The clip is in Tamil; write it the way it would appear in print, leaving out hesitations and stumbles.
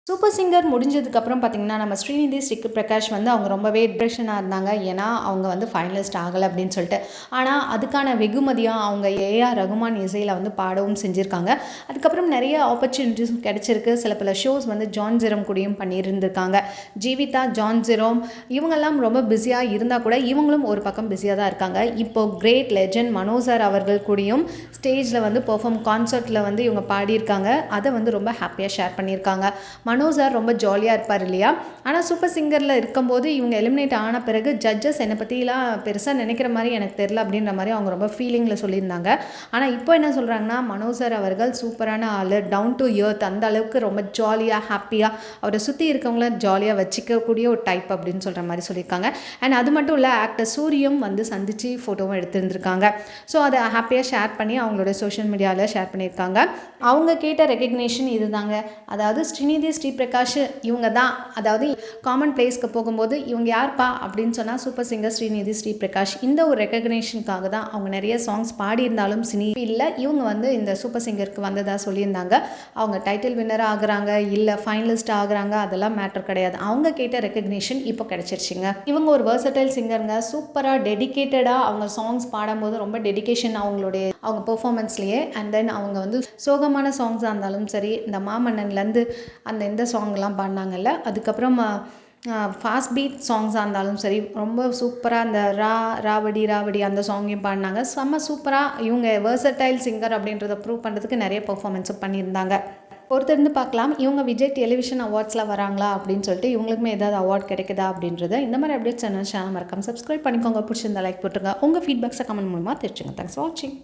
சூப்பர் சிங்கர் முடிஞ்சதுக்கப்புறம் பார்த்திங்கன்னா நம்ம ஸ்ரீநிதி பிரகாஷ் வந்து அவங்க ரொம்பவே டிப்ரெஷனாக இருந்தாங்க. ஏன்னா அவங்க வந்து ஃபைனலிஸ்ட் ஆகலை அப்படின்னு சொல்லிட்டு. ஆனால் அதுக்கான வெகுமதியாக அவங்க ஏஆர் ரகுமான் இசையில் வந்து பாடவும் செஞ்சுருக்காங்க. அதுக்கப்புறம் நிறைய ஆப்பர்ச்சுனிட்டிஸும் கிடச்சிருக்கு. சில பல ஷோஸ் வந்து ஜான் ஜெரோம் கூடயும் பண்ணியிருந்திருக்காங்க. ஜீவிதா, ஜான் ஜெரோம் இவங்கெல்லாம் ரொம்ப பிஸியாக இருந்தால் கூட இவங்களும் ஒரு பக்கம் பிஸியாக தான் இருக்காங்க. இப்போது கிரேட் லெஜண்ட் மனோஜ் சார் அவர்கள் கூடயும் ஸ்டேஜில் வந்து கான்சர்ட்டில் வந்து இவங்க பாடியிருக்காங்க. அதை வந்து ரொம்ப ஹாப்பியாக ஷேர் பண்ணியிருக்காங்க. மனோஜ் சார் ரொம்ப ஜாலியாக இருப்பார் இல்லையா? ஆனால் சூப்பர் சிங்கரில் இருக்கும்போது இவங்க எலிமினேட் ஆன பிறகு ஜட்ஜஸ் என்னை பற்றிலாம் பெருசாக நினைக்கிற மாதிரி எனக்கு தெரில அப்படின்ற மாதிரி அவங்க ரொம்ப ஃபீலிங்கில் சொல்லியிருந்தாங்க. ஆனால் இப்போ என்ன சொல்கிறாங்கன்னா, மனோஜ் சார் அவர்கள் சூப்பரான ஆள், டவுன் டு எர்த், அந்த அளவுக்கு ரொம்ப ஜாலியாக ஹாப்பியாக அவரை சுற்றி இருக்கவங்கள ஜாலியாக வச்சுக்கக்கூடிய ஒரு டைப் அப்படின்னு சொல்கிற மாதிரி சொல்லியிருக்காங்க. அண்ட் அது மட்டும் இல்லை, ஆக்டர் சூரியும் வந்து சந்தித்து ஃபோட்டோவும் எடுத்துருந்துருக்காங்க. ஸோ அதை ஹாப்பியாக ஷேர் பண்ணி அவங்களோட சோஷியல் மீடியாவில் ஷேர் பண்ணியிருக்காங்க. அவங்க கேட்ட ரெகக்னேஷன் இது தாங்க. அதாவது ஸ்ரீநிதி பிரகாஷ் இவங்க தான், அதாவது காமன் பிளேஸ்க்கு போகும்போது இவங்க யார்ப்பா அப்படின்னு சொன்னால் சூப்பர் சிங்கர் ஸ்ரீநிதி பிரகாஷ். இந்த ஒரு ரெகக்னேஷனுக்காக தான் அவங்க நிறைய சாங்ஸ் பாடியிருந்தாலும் சினி இல்லை இவங்க வந்து இந்த சூப்பர் சிங்கருக்கு வந்ததாக சொல்லியிருந்தாங்க. அவங்க டைட்டில் வின்னராக ஆகுறாங்க இல்லை ஃபைனலிஸ்ட் ஆகுறாங்க அதெல்லாம் மேட்டர் கிடையாது. அவங்க கேட்ட ரெகக்னேஷன் இப்போ கிடச்சிருச்சுங்க. இவங்க ஒரு வெர்சடைல் சிங்கருங்க. சூப்பராக டெடிக்கேட்டடாக அவங்க சாங்ஸ் பாடும்போது ரொம்ப டெடிக்கேஷன் அவங்க பெர்ஃபார்மன்ஸ்லேயே. அண்ட் தென் அவங்க வந்து சோகமான சாங்ஸாக இருந்தாலும் சரி, இந்த மாமன்னன்லேருந்து இந்த சாங்லாம் பாடினாங்கல்ல, அதுக்கப்புறம் ஃபாஸ்ட் பீட் சாங்ஸாக இருந்தாலும் சரி, ரொம்ப சூப்பராக அந்த ராவடி ராவடி அந்த சாங்கையும் பாடினாங்க. செம்ம சூப்பராக இவங்க வெர்சடைல் சிங்கர் அப்படின்றத ப்ரூவ் பண்ணுறதுக்கு நிறைய பெர்ஃபார்மன்ஸும் பண்ணியிருந்தாங்க. பொறுத்திருந்து பார்க்கலாம் இவங்க விஜய் டெலிவிஷன் அவார்ட்ஸில் வராங்களா அப்படின்னு சொல்லிட்டு, இவங்களுக்குமே ஏதாவது அவார்ட் கிடைக்குதா அப்படின்றத. இந்த மாதிரி அப்டேட்ஸ் சேனல் மறக்காம சப்ஸ்கிரைப் பண்ணிக்கோங்க. பிடிச்சிருந்தா லைக் போட்டுருங்க. உங்கள் ஃபீட்பேக்ஸை கமெண்ட் மூலமாக தெரிஞ்சுங்க. தேங்க்ஸ் ஃபார் வாட்சிங்.